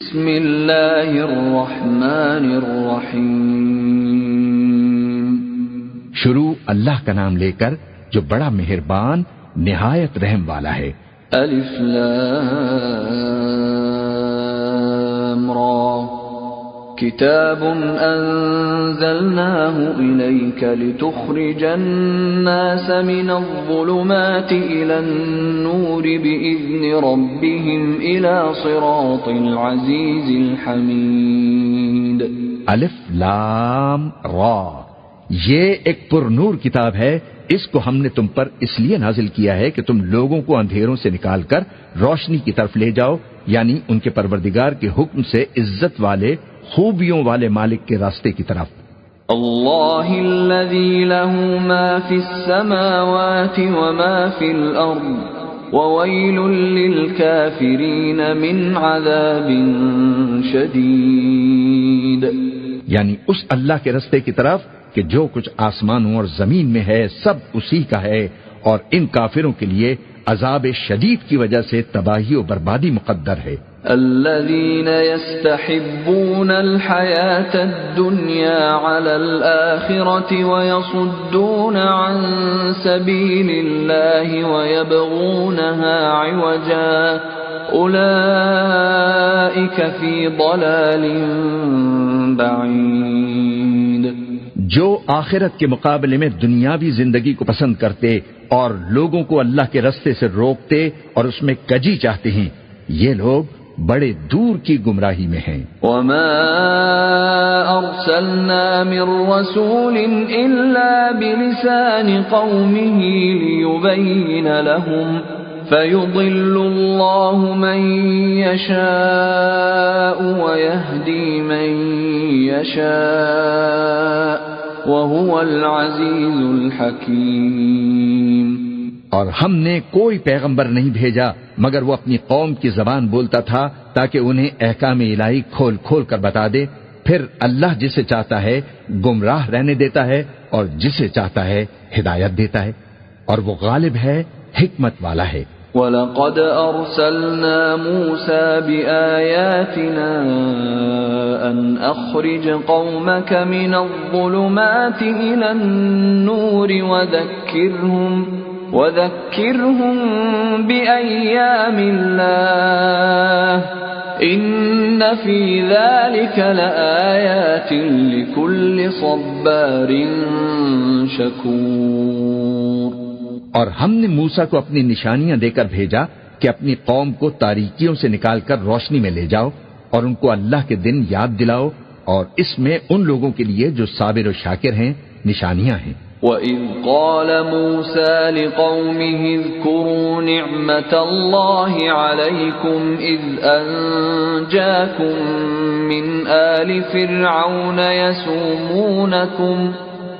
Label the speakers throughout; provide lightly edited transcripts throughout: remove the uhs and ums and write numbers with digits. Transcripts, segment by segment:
Speaker 1: بسم اللہ الرحمن الرحیم،
Speaker 2: شروع اللہ کا نام لے کر جو بڑا مہربان نہایت رحم والا ہے۔
Speaker 1: الف لام را، کتاب انزلناه الیک لتخرج الناس من الظلمات الى النور باذن ربهم الى صراط العزیز الحمید۔
Speaker 2: الف لام را، یہ ایک پر نور کتاب ہے، اس کو ہم نے تم پر اس لیے نازل کیا ہے کہ تم لوگوں کو اندھیروں سے نکال کر روشنی کی طرف لے جاؤ، یعنی ان کے پروردگار کے حکم سے عزت والے خوبیوں والے مالک کے راستے کی طرف۔
Speaker 1: اللہ الذی له ما فی السماوات وما فی الارض وویل للکافرین من عذاب شدید،
Speaker 2: یعنی اس اللہ کے راستے کی طرف کہ جو کچھ آسمانوں اور زمین میں ہے سب اسی کا ہے، اور ان کافروں کے لیے عذاب شدید کی وجہ سے تباہی و بربادی مقدر ہے۔
Speaker 1: الذين يستحبون الحياة الدنيا على الآخرة ويصدون عن سبيل الله ويبغونها عوجا أولئك في ضلال بعيد۔
Speaker 2: جو آخرت کے مقابلے میں دنیاوی زندگی کو پسند کرتے اور لوگوں کو اللہ کے راستے سے روکتے اور اس میں کجی چاہتے ہیں، یہ لوگ بڑے دور کی گمراہی میں ہیں۔
Speaker 1: وما ارسلنا من رسول الا بلسان قومه ليبين لهم فيضل الله من يشاء ويهدي من يشاء وهو العزيز الحكيم۔
Speaker 2: اور ہم نے کوئی پیغمبر نہیں بھیجا مگر وہ اپنی قوم کی زبان بولتا تھا تاکہ انہیں احکام الہی کھول کھول کر بتا دے، پھر اللہ جسے چاہتا ہے گمراہ رہنے دیتا ہے اور جسے چاہتا ہے ہدایت دیتا ہے، اور وہ غالب ہے، حکمت والا ہے۔
Speaker 1: وَلَقَدْ أَرْسَلْنَا مُوسَى بِآيَاتِنَا أَنْ أَخْرِجْ قَوْمَكَ مِنَ الظُّلُمَاتِ إِلَى النُّورِ وَذَكِّرْهُمْ بِأَيَّامِ اللَّهِ إِنَّ فِي ذَلِكَ لَآيَاتٍ لِكُلِّ صَبَّارٍ شَكُورٍ۔
Speaker 2: اور ہم نے موسیٰ کو اپنی نشانیاں دے کر بھیجا کہ اپنی قوم کو تاریکیوں سے نکال کر روشنی میں لے جاؤ اور ان کو اللہ کے دن یاد دلاؤ، اور اس میں ان لوگوں کے لیے جو صابر و شاکر ہیں نشانیاں ہیں۔
Speaker 1: وَإِذْ قَالَ مُوسَى لِقَوْمِهِ اذْكُرُوا نِعْمَةَ اللَّهِ عَلَيْكُمْ إِذْ أَنْجَاكُمْ مِنْ آلِ فِرْعَوْنَ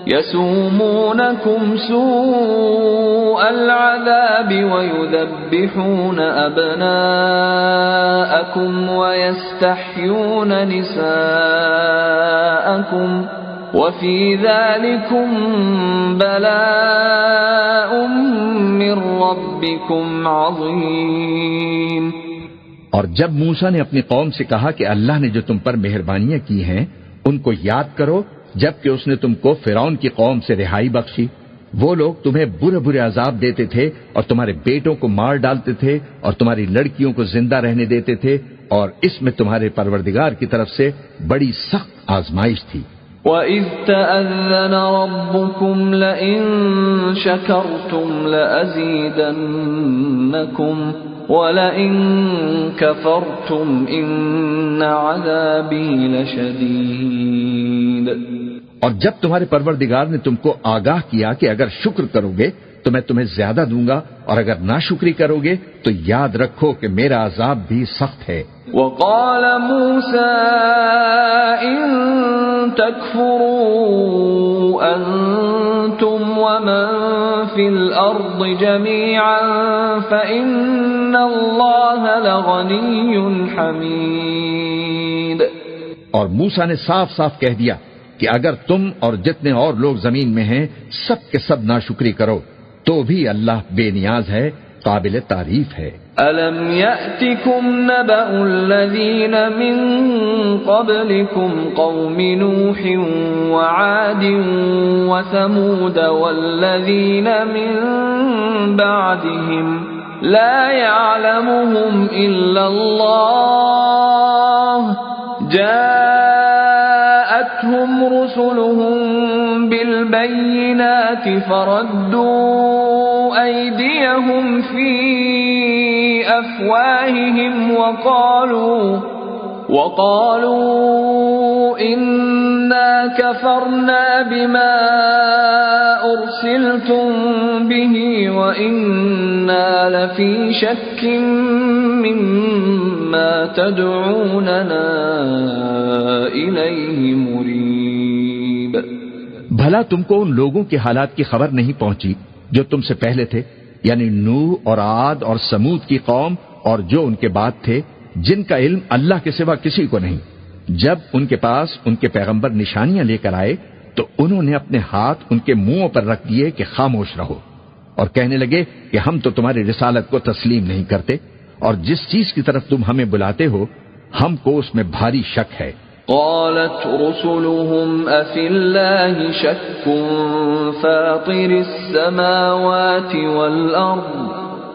Speaker 1: يَسُومُونَكُمْ سُوءَ الْعَذَابِ وَيُذَبِّحُونَ أَبْنَاءَكُمْ وَيَسْتَحْيُونَ نِسَاءَكُمْ وَفِي ذَلِكُمْ بَلَاءٌ مِّن رَّبِّكُمْ عَظِيمٌ۔
Speaker 2: اور جب موسیٰ نے اپنی قوم سے کہا کہ اللہ نے جو تم پر مہربانیاں کی ہیں ان کو یاد کرو، جبکہ اس نے تم کو فرعون کی قوم سے رہائی بخشی، وہ لوگ تمہیں برے برے عذاب دیتے تھے اور تمہارے بیٹوں کو مار ڈالتے تھے اور تمہاری لڑکیوں کو زندہ رہنے دیتے تھے، اور اس میں تمہارے پروردگار کی طرف سے بڑی سخت آزمائش تھی۔
Speaker 1: وَإِذْ تَأَذَّنَ رَبُّكُمْ لَئِن شَكَرْتُمْ لَأَزِيدَنَّكُمْ وَلَئِن كَفَرْتُمْ إِنَّ عَذَابِي لَشَدِيدٌ۔
Speaker 2: اور جب تمہارے پروردگار نے تم کو آگاہ کیا کہ اگر شکر کرو گے تو میں تمہیں زیادہ دوں گا، اور اگر ناشکری کرو گے تو یاد رکھو کہ میرا عذاب بھی سخت ہے۔
Speaker 1: وَقَالَ مُوسَىٰ إِن تَكْفُرُوا أَنتُمْ وَمَن فِي الْأَرْضِ جَمِيعًا فَإِنَّ اللَّهَ لَغَنِيٌّ حَمِيدٌ۔
Speaker 2: اور موسیٰ نے صاف صاف کہہ دیا کہ اگر تم اور جتنے اور لوگ زمین میں ہیں سب کے سب ناشکری کرو تو بھی اللہ بے نیاز ہے، قابل تعریف ہے۔
Speaker 1: أَلَمْ يَأْتِكُمْ نَبَأُ الَّذِينَ مِنْ قَبْلِكُمْ قَوْمِ نُوحٍ وَعَادٍ وَثَمُودَ وَالَّذِينَ مِنْ بَعْدِهِمْ لَا يَعْلَمُهُمْ إِلَّا اللَّهُ جَاءَتْهُمْ رُسُلُهُم بِالْبَيِّنَاتِ فَرَدُّوا أَيْدِيَهُمْ فِي أَفْوَاهِهِمْ وَقَالُوا إِنَّا كَفَرْنَا بِمَا أُرْسِلْتُمْ بِهِ وَإِنَّا لَفِي شَكٍّ مِّمَّا تَدْعُونَنَا إِلَيْهِ مُرِيبٍ۔
Speaker 2: بھلا تم کو ان لوگوں کے حالات کی خبر نہیں پہنچی جو تم سے پہلے تھے، یعنی نوح اور عاد اور سمود کی قوم اور جو ان کے بعد تھے، جن کا علم اللہ کے سوا کسی کو نہیں۔ جب ان کے پاس ان کے پیغمبر نشانیاں لے کر آئے تو انہوں نے اپنے ہاتھ ان کے منہوں پر رکھ دیے کہ خاموش رہو، اور کہنے لگے کہ ہم تو تمہاری رسالت کو تسلیم نہیں کرتے، اور جس چیز کی طرف تم ہمیں بلاتے ہو ہم کو اس میں بھاری شک ہے۔
Speaker 1: قالت رسلهم أفي الله شك فاطر السماوات والأرض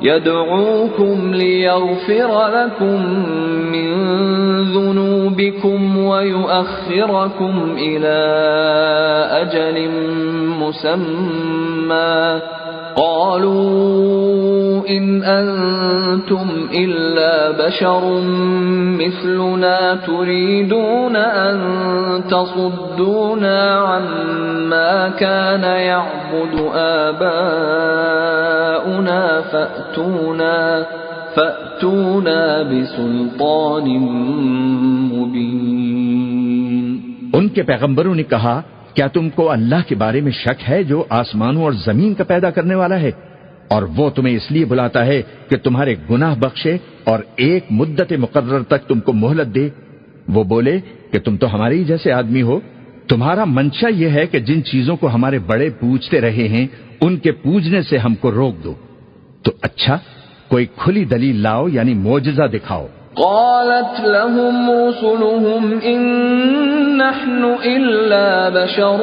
Speaker 1: يدعوكم ليغفر لكم من ذنوبكم ويؤخركم إلى أجل مسمى قالوا إن أنتم إلا بشر مثلنا تريدون أن تصدونا عما كان يعبد آباؤنا فأتونا بسلطان مبين۔
Speaker 2: ان کے پیغمبروں نے کہا، کیا تم کو اللہ کے بارے میں شک ہے جو آسمانوں اور زمین کا پیدا کرنے والا ہے، اور وہ تمہیں اس لیے بلاتا ہے کہ تمہارے گناہ بخشے اور ایک مدت مقرر تک تم کو مہلت دے؟ وہ بولے کہ تم تو ہمارے ہی جیسے آدمی ہو، تمہارا منشا یہ ہے کہ جن چیزوں کو ہمارے بڑے پوجتے رہے ہیں ان کے پوجنے سے ہم کو روک دو، تو اچھا کوئی کھلی دلیل لاؤ، یعنی معجزہ دکھاؤ۔
Speaker 1: قالت لهم رسلهم إن نحن إلا بشر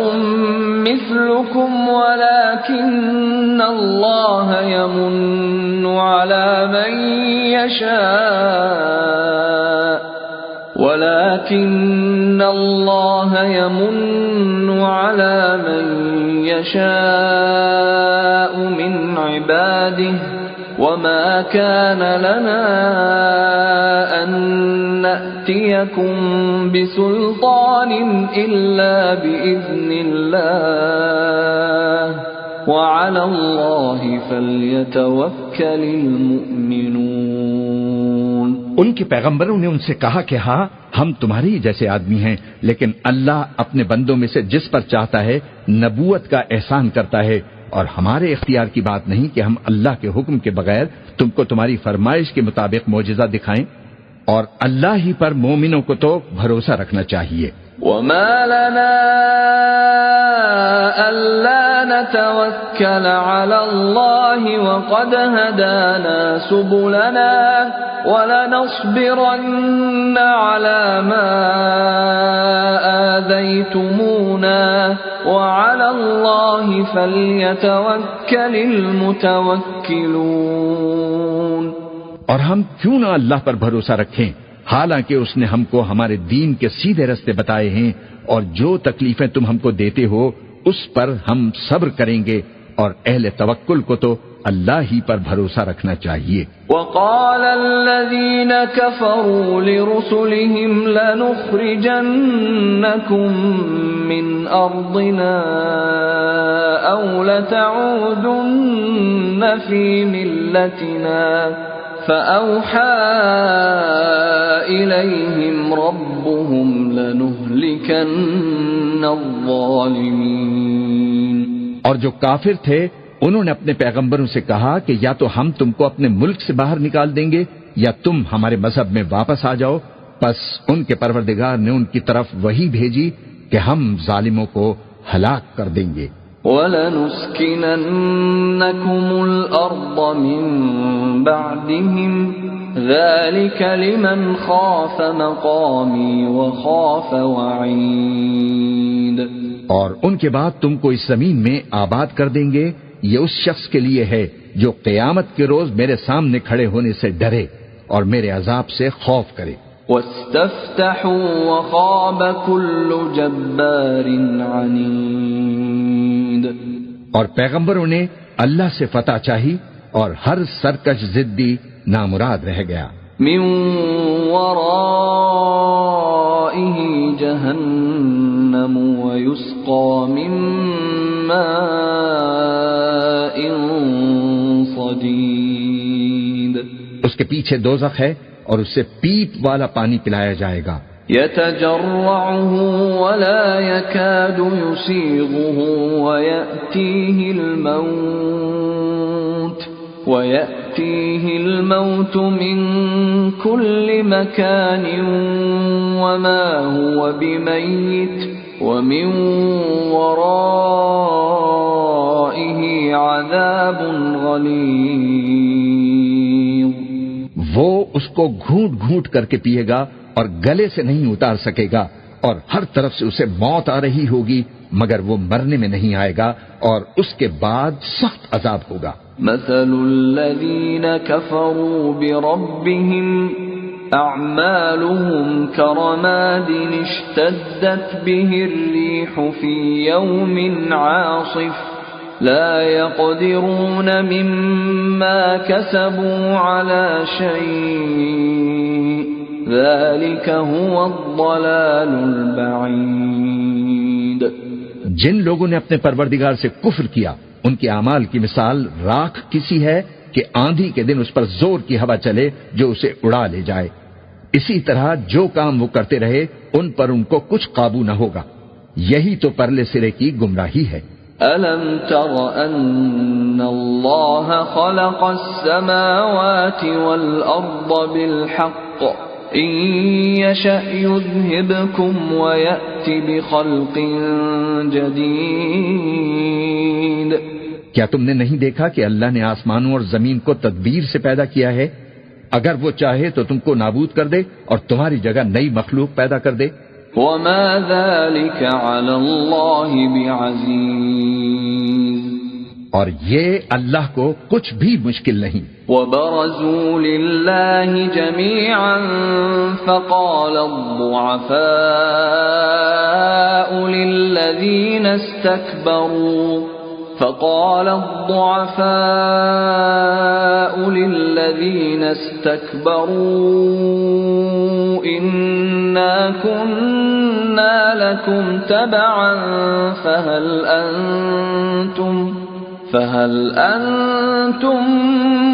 Speaker 1: مثلكم ولكن الله يمن على من يشاء من عباده وما كان لنا أن نأتيكم بسلطان إلا بإذن الله وعلى الله فليتوكل المؤمنون۔
Speaker 2: ان کے پیغمبروں نے ان سے کہا کہ ہاں ہم تمہارے ہی جیسے آدمی ہیں، لیکن اللہ اپنے بندوں میں سے جس پر چاہتا ہے نبوت کا احسان کرتا ہے، اور ہمارے اختیار کی بات نہیں کہ ہم اللہ کے حکم کے بغیر تم کو تمہاری فرمائش کے مطابق معجزہ دکھائیں، اور اللہ ہی پر مومنوں کو تو بھروسہ رکھنا چاہیے۔
Speaker 1: وما لنا ألا نتوكل على الله وقد هدانا سبلنا ولنصبرن على ما آذيتمونا وعلى الله فليتوكل المتوكلون۔
Speaker 2: اور ہم کیوں نہ اللہ پر بھروسہ رکھیں، حالانکہ اس نے ہم کو ہمارے دین کے سیدھے راستے بتائے ہیں، اور جو تکلیفیں تم ہم کو دیتے ہو اس پر ہم صبر کریں گے، اور اہل توکل کو تو اللہ ہی پر بھروسہ رکھنا چاہیے۔
Speaker 1: وقال الذين كفروا لرسلهم لنخرجنكم من أرضنا أو لتعودن في ملتنا فأوحى إليهم ربهم لنهلكن الظالمين۔
Speaker 2: اور جو کافر تھے انہوں نے اپنے پیغمبروں سے کہا کہ یا تو ہم تم کو اپنے ملک سے باہر نکال دیں گے یا تم ہمارے مذہب میں واپس آ جاؤ۔ پس ان کے پروردگار نے ان کی طرف وحی بھیجی کہ ہم ظالموں کو ہلاک کر دیں گے۔
Speaker 1: وَلَنُسْكِنَنَّكُمُ الْأَرْضَ مِنْ بَعْدِهِمْ ذَلِكَ لِمَنْ خَافَ مَقَامِي وَخَافَ وَعِيدِ۔
Speaker 2: اور ان کے بعد تم کو اس زمین میں آباد کر دیں گے، یہ اس شخص کے لیے ہے جو قیامت کے روز میرے سامنے کھڑے ہونے سے ڈرے اور میرے عذاب سے خوف کرے۔
Speaker 1: وَاسْتَفْتَحُوا وَخَابَ كُلُّ جَبَّارٍ عَنِيدٍ۔
Speaker 2: اور پیغمبروں نے اللہ سے فتح چاہی اور ہر سرکش ضدی نامراد رہ گیا۔
Speaker 1: من ورائه جهنم ويسقى من ماء صديد۔
Speaker 2: اس کے پیچھے دوزخ ہے اور اس سے پیپ والا پانی پلایا جائے گا۔
Speaker 1: يتجرعه ولا يكاد يسيغه ويأتيه الموت من كل مكان وما هو بميت ومن ورائه عذاب غليظ۔
Speaker 2: وہ اس کو گھونٹ گھونٹ کر کے پیے گا اور گلے سے نہیں اتار سکے گا، اور ہر طرف سے اسے موت آ رہی ہوگی مگر وہ مرنے میں نہیں آئے گا، اور اس کے بعد سخت عذاب ہوگا۔
Speaker 1: مثل الذين كفروا بربهم أعمالهم كرماد اشتدت به الريح في يوم عاصف لا يقدرون مما كسبوا على شيء ذلك هو الضلال البعيد۔
Speaker 2: جن لوگوں نے اپنے پروردگار سے کفر کیا ان کے اعمال کی مثال راکھ کسی ہے کہ آندھی کے دن اس پر زور کی ہوا چلے جو اسے اڑا لے جائے۔ اسی طرح جو کام وہ کرتے رہے ان پر ان کو کچھ قابو نہ ہوگا، یہی تو پرلے سرے کی گمراہی ہے۔
Speaker 1: أَلَمْ تَرَ أَنَّ اللَّهَ خَلَقَ السَّمَاوَاتِ وَالْأَرْضَ بِالْحَقِّ إِن يَشَأْ يُذْهِبْكُمْ وَيَأْتِ بِخَلْقٍ جَدِيدٍ۔
Speaker 2: کیا تم نے نہیں دیکھا کہ اللہ نے آسمانوں اور زمین کو تدبیر سے پیدا کیا ہے؟ اگر وہ چاہے تو تم کو نابود کر دے اور تمہاری جگہ نئی مخلوق پیدا کر دے۔
Speaker 1: وَمَا ذَلِكَ عَلَى اللَّهِ بِعَزِيزٍ۔
Speaker 2: اور یہ اللہ کو کچھ بھی مشکل نہیں۔
Speaker 1: وَبَرَزُوا لِلَّهِ جَمِيعًا فَقَالَ الضُّعَفَاءُ لِلَّذِينَ استكبروا إنا كنا لكم تبعا فهل أنتم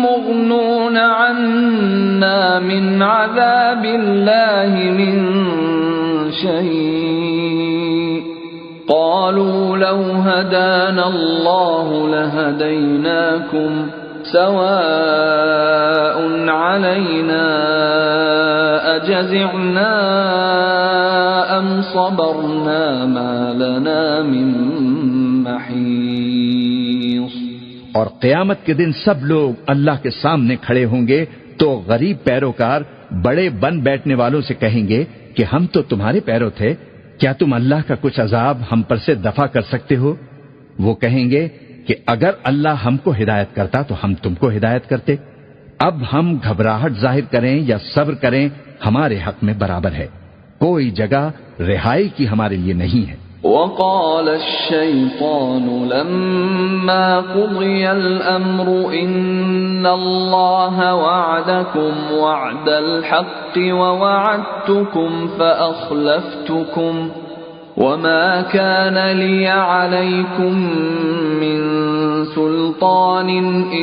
Speaker 1: مغنون عنا من عذاب الله من شيء قالوا لو هدانا الله لهديناكم سواء علينا أجزعنا أم صبرنا ما لنا من محيص۔
Speaker 2: اور قیامت کے دن سب لوگ اللہ کے سامنے کھڑے ہوں گے تو غریب پیروکار بڑے بن بیٹھنے والوں سے کہیں گے کہ ہم تو تمہارے پیرو تھے، کیا تم اللہ کا کچھ عذاب ہم پر سے دفع کر سکتے ہو؟ وہ کہیں گے کہ اگر اللہ ہم کو ہدایت کرتا تو ہم تم کو ہدایت کرتے۔ اب ہم گھبراہٹ ظاہر کریں یا صبر کریں ہمارے حق میں برابر ہے، کوئی جگہ رہائی کی ہمارے لیے نہیں ہے۔
Speaker 1: وقال الشيطان لما قضي الأمر إن الله وعدكم وعد الحق ووعدتكم فأخلفتكم وما كان لي عليكم من سلطان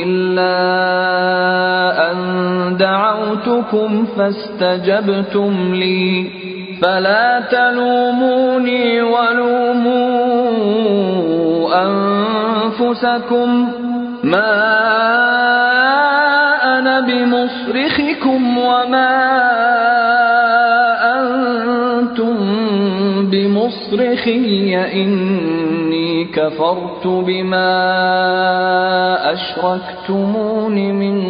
Speaker 1: إلا أن دعوتكم فاستجبتم لي فلا تلوموني ولوموا أنفسكم ما أنا بمصرخكم وما أنتم بمصرخي إني كفرت بما أشركتمون من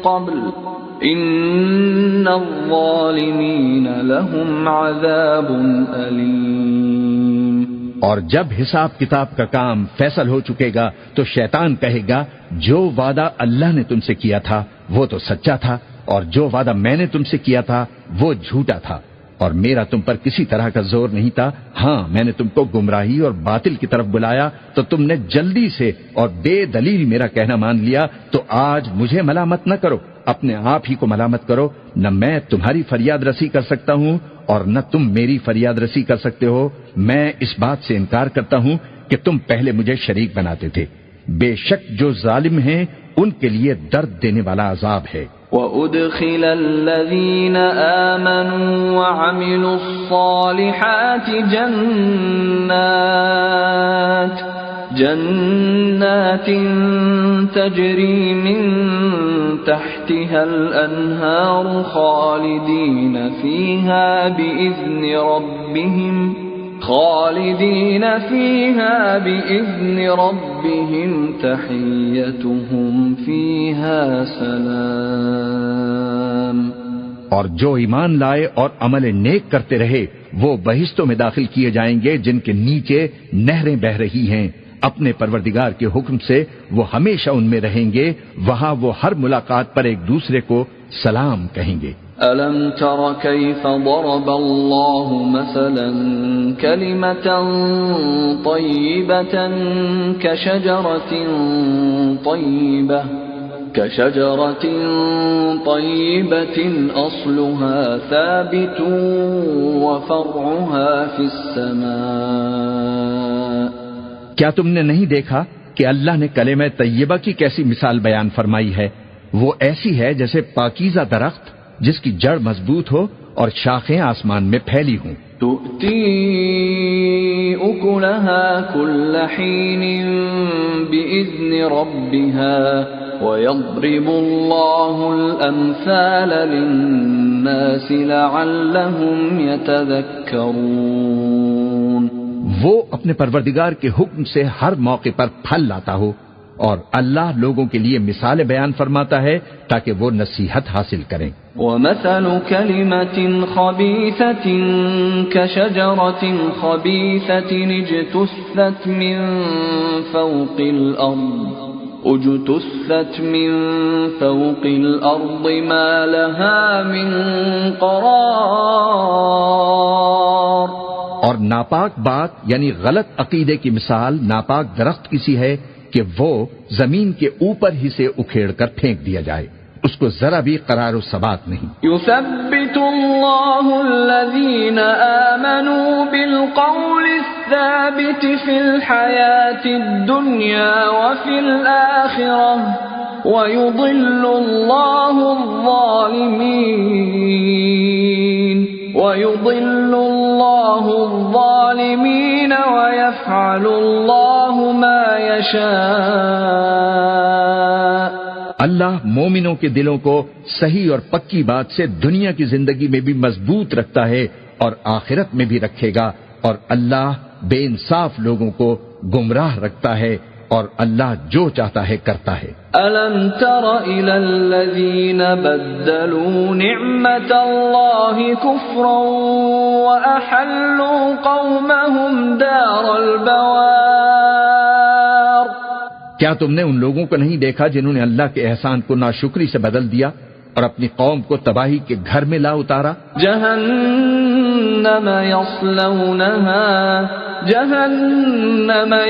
Speaker 1: قبل إن الظالمين لهم عذاب أليم۔
Speaker 2: اور جب حساب کتاب کا کام فیصل ہو چکے گا تو شیطان کہے گا جو وعدہ اللہ نے تم سے کیا تھا وہ تو سچا تھا، اور جو وعدہ میں نے تم سے کیا تھا وہ جھوٹا تھا، اور میرا تم پر کسی طرح کا زور نہیں تھا۔ ہاں، میں نے تم کو گمراہی اور باطل کی طرف بلایا تو تم نے جلدی سے اور بے دلیل میرا کہنا مان لیا، تو آج مجھے ملامت نہ کرو، اپنے آپ ہی کو ملامت کرو۔ نہ میں تمہاری فریاد رسی کر سکتا ہوں اور نہ تم میری فریاد رسی کر سکتے ہو۔ میں اس بات سے انکار کرتا ہوں کہ تم پہلے مجھے شریک بناتے تھے۔ بے شک جو ظالم ہیں ان کے لیے درد دینے والا عذاب ہے۔
Speaker 1: وَأُدْخِلَ الَّذِينَ آمَنُوا وَعَمِلُوا الصَّالِحَاتِ جنات تجری من تحتها الانہار خالدین فیہا بإذن ربهم تحیتهم فیہا سلام۔
Speaker 2: اور جو ایمان لائے اور عمل نیک کرتے رہے وہ بہشتوں میں داخل کیے جائیں گے جن کے نیچے نہریں بہہ رہی ہیں اپنے پروردگار کے حکم سے، وہ ہمیشہ ان میں رہیں گے، وہاں وہ ہر ملاقات پر ایک دوسرے کو سلام کہیں گے۔
Speaker 1: أَلَمْ تَرَ كَيْفَ ضَرَبَ اللَّهُ مَثَلًا كَلِمَةً طَيِّبَةً كَشَجَرَةٍ طَيِّبَةٍ أَصْلُهَا ثَابِتٌ وَفَرْعُهَا فِي السَّمَاءِ۔
Speaker 2: کیا تم نے نہیں دیکھا کہ اللہ نے کلمہ طیبہ کی کیسی مثال بیان فرمائی ہے؟ وہ ایسی ہے جیسے پاکیزہ درخت جس کی جڑ مضبوط ہو اور شاخیں آسمان میں پھیلی ہوں۔
Speaker 1: تؤتی اکلها کل حین بإذن ربها ويضرب الله الأمثال للناس لعلهم يتذكرون۔
Speaker 2: وہ اپنے پروردگار کے حکم سے ہر موقع پر پھل لاتا ہو، اور اللہ لوگوں کے لیے مثال بیان فرماتا ہے تاکہ وہ نصیحت حاصل کریں۔
Speaker 1: وَمَثَلُ كَلِمَةٍ خَبِيثَةٍ كَشَجَرَةٍ خَبِيثَةٍ اجْتُثَّتْ مِنْ فَوْقِ الْأَرْضِ مَا لَهَا مِنْ قَرَارٍ۔
Speaker 2: اور ناپاک بات یعنی غلط عقیدے کی مثال ناپاک درخت کی سی ہے کہ وہ زمین کے اوپر ہی سے اکھیڑ کر پھینک دیا جائے، اس کو ذرا بھی قرار و ثبات نہیں۔
Speaker 1: يثبت الله الذين آمنوا بالقول الثابت في الحياة الدنيا وفي الآخرة ويضل الله الظالمين ويفعل الله ما يشاء۔
Speaker 2: اللہ مومنوں کے دلوں کو صحیح اور پکی بات سے دنیا کی زندگی میں بھی مضبوط رکھتا ہے اور آخرت میں بھی رکھے گا، اور اللہ بے انصاف لوگوں کو گمراہ رکھتا ہے، اور اللہ جو چاہتا ہے کرتا ہے۔
Speaker 1: أَلَمْ تَرَ إِلَى الَّذِينَ بَدَّلُوا نِعْمَةَ اللَّهِ كُفْرًا وَأَحَلُّوا قَوْمَهُمْ دَارَ الْبَوَارِ۔
Speaker 2: کیا تم نے ان لوگوں کو نہیں دیکھا جنہوں نے اللہ کے احسان کو ناشکری سے بدل دیا اور اپنی قوم کو تباہی کے گھر میں لا اتارا؟
Speaker 1: جہنم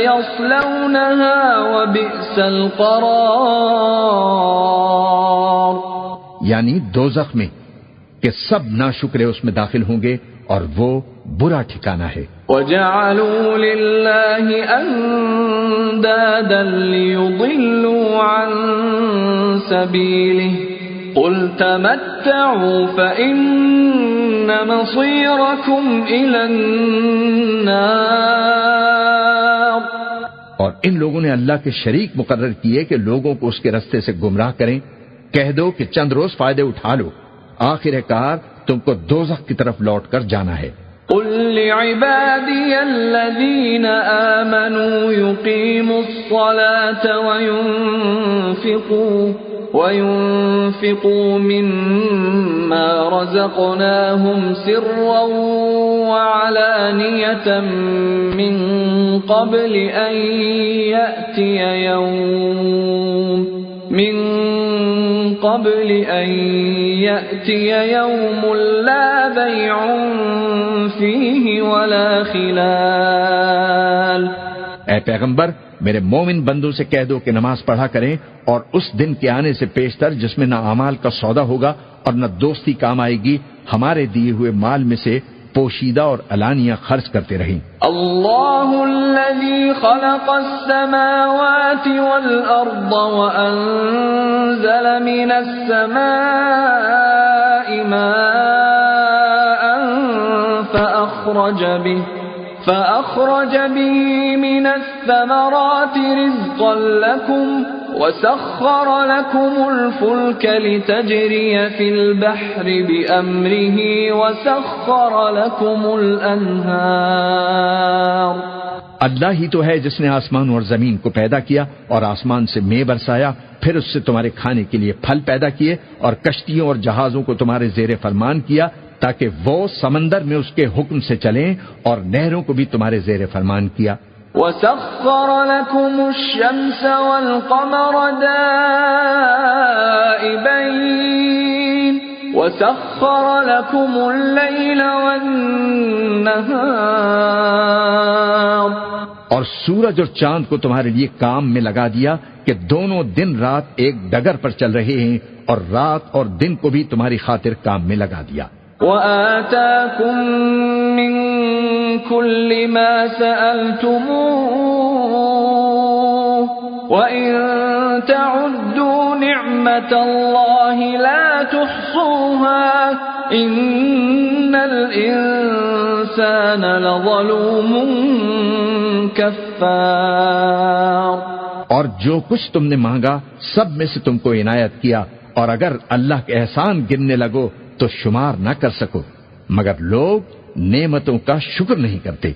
Speaker 1: یصلونها وبئس القرار۔
Speaker 2: یعنی دوزخ میں کہ سب ناشکرے اس میں داخل ہوں گے اور وہ برا ٹھکانہ ہے۔
Speaker 1: وَجَعَلُوا لِلَّهِ أَنْدَادًا لِيُضِلُّوا عَنْ سَبِيلِهِ قُلْ تَمَتَّعُوا فَإِنَّ مَصِيرَكُمْ إِلَى النَّارِ۔
Speaker 2: اور ان لوگوں نے اللہ کے شریک مقرر کیے کہ لوگوں کو اس کے رستے سے گمراہ کریں۔ کہہ دو کہ چند روز فائدے اٹھا لو، آخر کار تم کو دوزخ کی طرف لوٹ کر جانا ہے۔
Speaker 1: قل لعبادي الذين آمنوا يقيموا الصلاة وينفقوا مما رزقناهم سرا وعلانية من قبل أن يأتي يوم لا بيع فيه ولا خلال.
Speaker 2: اے پیغمبر، میرے مومن بندوں سے کہہ دو کہ نماز پڑھا کریں اور اس دن کے آنے سے پیشتر جس میں نہ اعمال کا سودا ہوگا اور نہ دوستی کام آئے گی، ہمارے دیے ہوئے مال میں سے پوشیدہ اور علانیہ خرچ کرتے رہیں.
Speaker 1: اللہ الذی خلق السماوات والارض وانزل من السماء ماء فأخرج به من الثمرات رزقا لكم وسخر لكم الفلك لتجري في البحر بأمره وسخر لكم الأنهار.
Speaker 2: اللہ ہی تو ہے جس نے آسمان اور زمین کو پیدا کیا اور آسمان سے مے برسایا، پھر اس سے تمہارے کھانے کے لیے پھل پیدا کیے اور کشتیوں اور جہازوں کو تمہارے زیر فرمان کیا تاکہ وہ سمندر میں اس کے حکم سے چلیں، اور نہروں کو بھی تمہارے زیر فرمان کیا.
Speaker 1: وَسَخَّرَ لَكُمُ الشَّمْسَ وَالْقَمَرَ دَائِبَيْنِ وَسَخَّرَ لَكُمُ اللَّيْلَ وَالنَّهَارَ.
Speaker 2: اور سورج اور چاند کو تمہارے لیے کام میں لگا دیا کہ دونوں دن رات ایک ڈگر پر چل رہے ہیں، اور رات اور دن کو بھی تمہاری خاطر کام میں لگا دیا.
Speaker 1: وَآتَاكُم مِّن كُلِّ مَا سَأَلْتُمُوهُ وَإِن تَعُدُّوا نِعْمَةَ اللَّهِ لَا تُحْصُوهَا إِنَّ الْإِنسَانَ لَظَلُومٌ كَفَّارٌ.
Speaker 2: اور جو کچھ تم نے مانگا سب میں سے تم کو عنایت کیا، اور اگر اللہ کے احسان گننے لگو تو شمار نہ کر سکو، مگر لوگ نعمتوں کا شکر نہیں کرتے.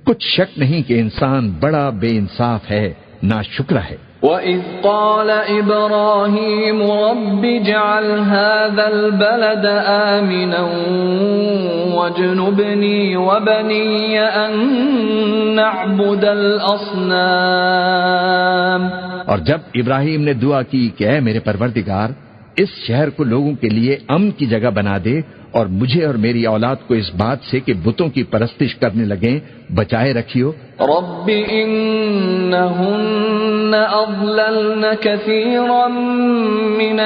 Speaker 2: کچھ شک نہیں کہ انسان بڑا بے انصاف ہے، ناشکرا ہے.
Speaker 1: وَإِذْ قَالَ إِبْرَاهِيمُ رَبِّ اجْعَلْ هَذَا الْبَلَدَ آمِنًا وَاجْنُبْنِي وَبَنِيَّ أَن نَّعْبُدَ الْأَصْنَامَ.
Speaker 2: اور جب ابراہیم نے دعا کی کہ اے میرے پروردگار، اس شہر کو لوگوں کے لیے امن کی جگہ بنا دے، اور مجھے اور میری اولاد کو اس بات سے کہ بتوں کی پرستش کرنے لگیں بچائے رکھیو.
Speaker 1: رب انہن اضللن کثیرا من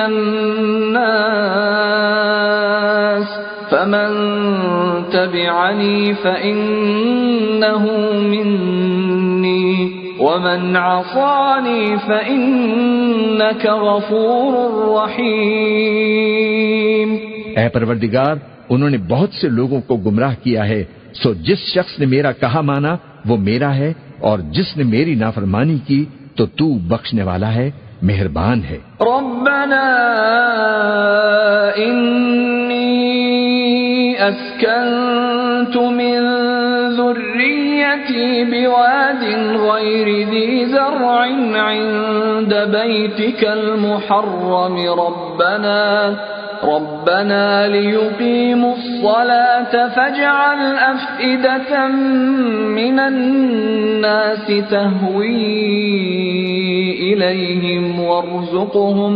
Speaker 1: الناس فمن تبعنی فإنه منی ومن عصانی فإنک غفور رحیم.
Speaker 2: اے پروردگار، انہوں نے بہت سے لوگوں کو گمراہ کیا ہے، سو جس شخص نے میرا کہا مانا وہ میرا ہے، اور جس نے میری نافرمانی کی تو تو بخشنے والا ہے، مہربان ہے.
Speaker 1: ربنا انی اسکنت من ذریتی بواد غیر ذی زرع عند بیتک المحرم ربنا ليقيموا الصلاة فاجعل أفئدة من الناس تهوي إليهم وارزقهم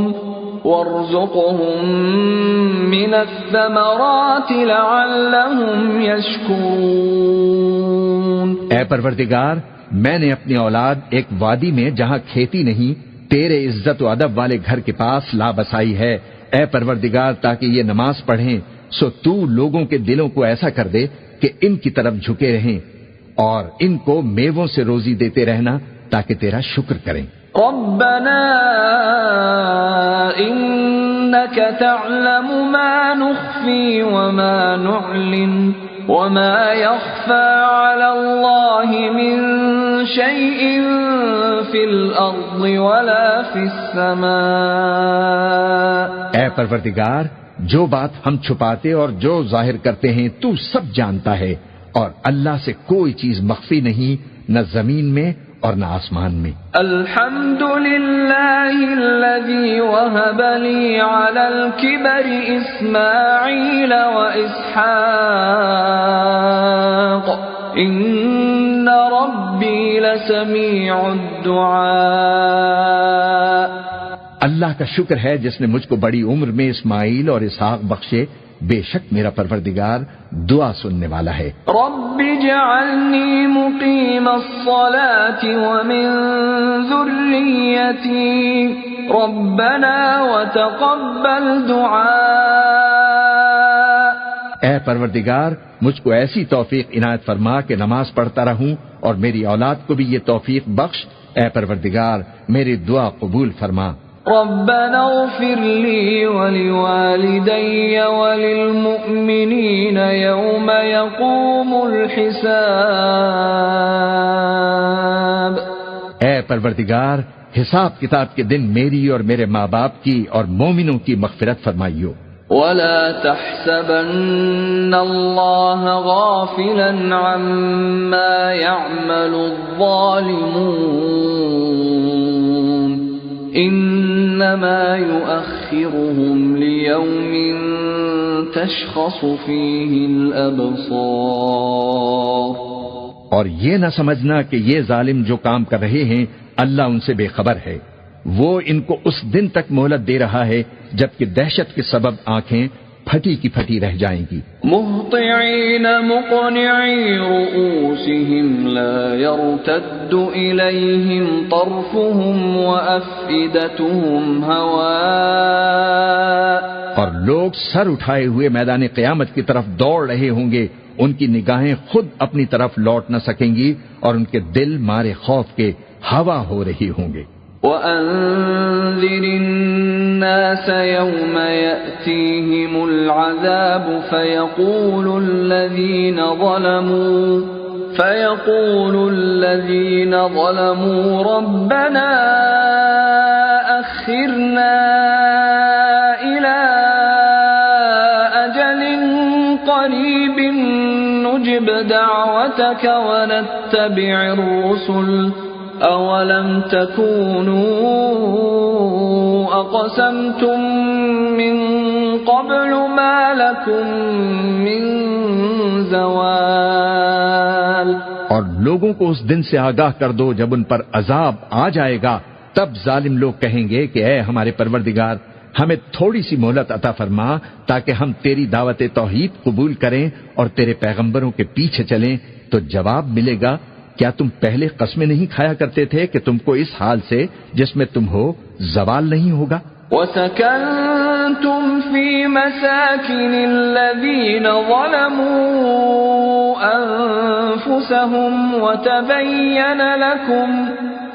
Speaker 1: من الثمرات لعلهم يشكرون.
Speaker 2: اے پروردگار، میں نے اپنی اولاد ایک وادی میں جہاں کھیتی نہیں تیرے عزت و ادب والے گھر کے پاس لا بسائی ہے. اے پروردگار، تاکہ یہ نماز پڑھیں، سو تو لوگوں کے دلوں کو ایسا کر دے کہ ان کی طرف جھکے رہیں، اور ان کو میووں سے روزی دیتے رہنا تاکہ تیرا شکر کریں.
Speaker 1: ربنا انك تعلم ما نخفي وما نعلن وما يخفى على الله من شيء في الارض ولا في السماء.
Speaker 2: اے پروردگار، جو بات ہم چھپاتے اور جو ظاہر کرتے ہیں تو سب جانتا ہے، اور اللہ سے کوئی چیز مخفی نہیں، نہ زمین میں اور نہ آسمان میں۔
Speaker 1: الحمد للہ الذی وہب لی علی الکبر اسماعیل و اسحاق ان ربی لسمیع الدعاء۔
Speaker 2: اللہ کا شکر ہے جس نے مجھ کو بڑی عمر میں اسماعیل اور اسحاق بخشے، بے شک میرا پروردگار دعا سننے والا ہے۔
Speaker 1: رب اجعلنی مقیم الصلاة ومن ذریتی ربنا وتقبل دعاء۔
Speaker 2: اے پروردگار مجھ کو ایسی توفیق عنایت فرما کہ نماز پڑھتا رہوں، اور میری اولاد کو بھی یہ توفیق بخش۔ اے پروردگار میری دعا قبول فرما۔
Speaker 1: ربنا اغفر لي ولوالدي وللمؤمنين يوم يقوم الحساب۔
Speaker 2: اے پروردگار حساب کتاب کے دن میری اور میرے ماں باپ کی اور مومنوں کی مغفرت فرمائیو۔
Speaker 1: ولا تحسبن الله غافلا عما يعمل الظالمون انما يؤخرهم ليوم تشخص فيه الابصار۔
Speaker 2: اور یہ نہ سمجھنا کہ یہ ظالم جو کام کر رہے ہیں اللہ ان سے بے خبر ہے، وہ ان کو اس دن تک مہلت دے رہا ہے جبکہ دہشت کے سبب آنکھیں پھٹی کی پھٹی رہ جائیں گی۔
Speaker 1: مہطعین مقنعی رؤوسہم لا یرتد الیہم طرفہم وافئدتہم ہواء۔
Speaker 2: اور لوگ سر اٹھائے ہوئے میدان قیامت کی طرف دوڑ رہے ہوں گے، ان کی نگاہیں خود اپنی طرف لوٹ نہ سکیں گی اور ان کے دل مارے خوف کے ہوا ہو رہی ہوں گے۔
Speaker 1: وَأَنذِرِ النَّاسَ يَوْمَ يَأْتِيهِمُ الْعَذَابُ فَيَقُولُ الَّذِينَ ظَلَمُوا رَبَّنَا أَخِّرْنَا إِلَىٰ أَجَلٍ قَرِيبٍ نُجِبْ دَعْوَتَكَ وَنَتَّبِعِ الرُّسُلَ أَوَلَمْ تَكُونُوا أَقْسَمْتُم مِّن قَبْلُ مَا لَكُم مِّن زَوَالٍ۔
Speaker 2: اور لوگوں کو اس دن سے آگاہ کر دو جب ان پر عذاب آ جائے گا، تب ظالم لوگ کہیں گے کہ اے ہمارے پروردگار ہمیں تھوڑی سی مہلت عطا فرما تاکہ ہم تیری دعوت توحید قبول کریں اور تیرے پیغمبروں کے پیچھے چلیں۔ تو جواب ملے گا کیا تم پہلے قسمیں نہیں کھایا کرتے تھے کہ تم کو اس حال سے جس میں تم ہو زوال نہیں ہوگا؟
Speaker 1: وَسَكَنْتُمْ فِي مَسَاكِنِ الَّذِينَ ظَلَمُوا أَنفُسَهُمْ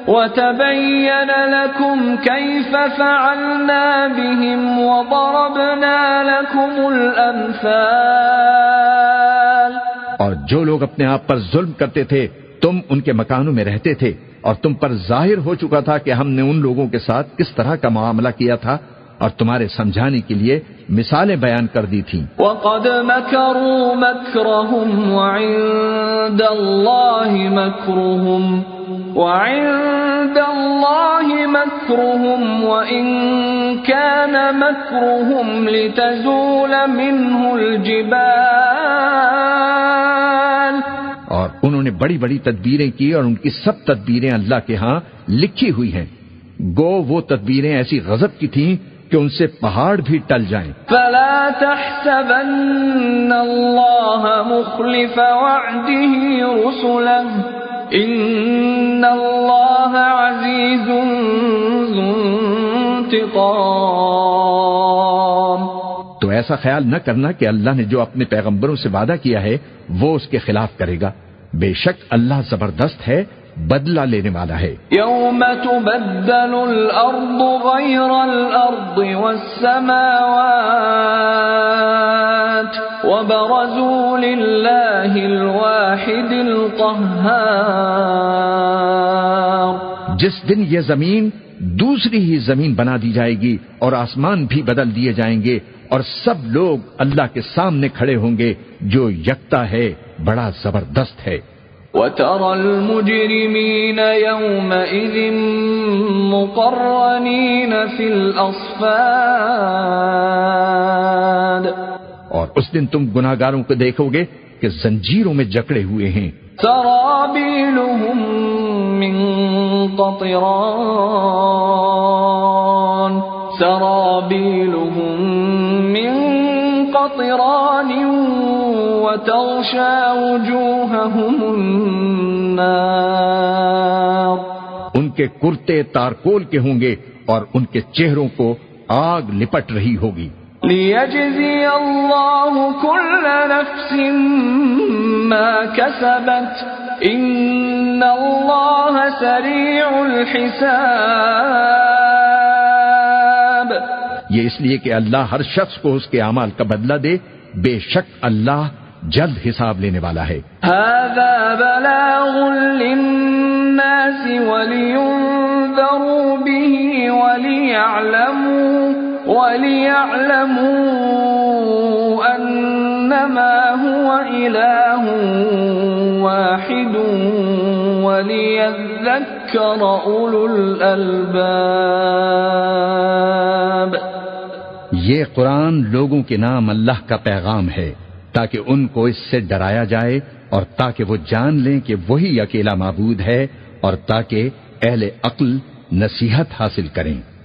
Speaker 1: وَتَبَيَّنَ لَكُمْ كَيْفَ فَعَلْنَا بِهِمْ وَضَرَبْنَا لَكُمُ الْأَمْثَالَ۔
Speaker 2: اور جو لوگ اپنے آپ پر ظلم کرتے تھے تم ان کے مکانوں میں رہتے تھے، اور تم پر ظاہر ہو چکا تھا کہ ہم نے ان لوگوں کے ساتھ کس طرح کا معاملہ کیا تھا، اور تمہارے سمجھانے کے لیے مثالیں بیان کر دی تھیں۔
Speaker 1: وَقَدْ مَكَرُوا مَكْرَهُمْ وَعِندَ اللَّهِ مَكْرُهُمْ وَإِن كَانَ مَكْرُهُمْ لِتَزُولَ مِنْهُ الْجِبَالُ۔
Speaker 2: اور انہوں نے بڑی بڑی تدبیریں کی اور ان کی سب تدبیریں اللہ کے ہاں لکھی ہوئی ہیں، گو وہ تدبیریں ایسی غضب کی تھیں کہ ان سے پہاڑ بھی ٹل جائیں۔
Speaker 1: فَلَا تَحْسَبَنَّ اللَّهَ مُخْلِفَ وَعْدِهِ رُسُلَهُ إِنَّ اللَّهَ عَزِيزٌ ذُو انتقام۔
Speaker 2: تو ایسا خیال نہ کرنا کہ اللہ نے جو اپنے پیغمبروں سے وعدہ کیا ہے وہ اس کے خلاف کرے گا، بے شک اللہ زبردست ہے، بدلہ لینے والا ہے۔
Speaker 1: یوم تبدل الارض غیر الارض والسماوات وبرزوا للہ الواحد القہار۔
Speaker 2: جس دن یہ زمین دوسری ہی زمین بنا دی جائے گی اور آسمان بھی بدل دیے جائیں گے اور سب لوگ اللہ کے سامنے کھڑے ہوں گے جو یکتا ہے، بڑا زبردست ہے۔
Speaker 1: وَتَرَى الْمُجْرِمِينَ يَوْمَئِذٍ مُقَرَّنِينَ فِي الْأَصْفَادِ،
Speaker 2: اور اس دن تم گناہگاروں کو دیکھو گے کہ زنجیروں میں جکڑے ہوئے ہیں۔
Speaker 1: سرابيلهم من قطران سرابيلهم من قطران وتغشى وجوههم النار،
Speaker 2: ان کے کرتے تارکول کے ہوں گے اور ان کے چہروں کو آگ لپٹ رہی ہوگی۔
Speaker 1: ليجزي الله كل نفس ما كسبت إن الله سريع الحساب،
Speaker 2: یہ اس لیے کہ اللہ ہر شخص کو اس کے اعمال کا بدلہ دے، بے شک اللہ جلد حساب لینے والا ہے۔
Speaker 1: هذا بلاغ للناس ولينذروا به وليعلموا أنما هو إله واحد وليذكر أولو الألباب۔
Speaker 2: یہ قرآن لوگوں کے نام اللہ کا پیغام ہے تاکہ ان کو اس سے ڈرایا جائے اور تاکہ وہ جان لیں کہ وہی اکیلا معبود ہے اور تاکہ اہل عقل نصیحت حاصل کریں۔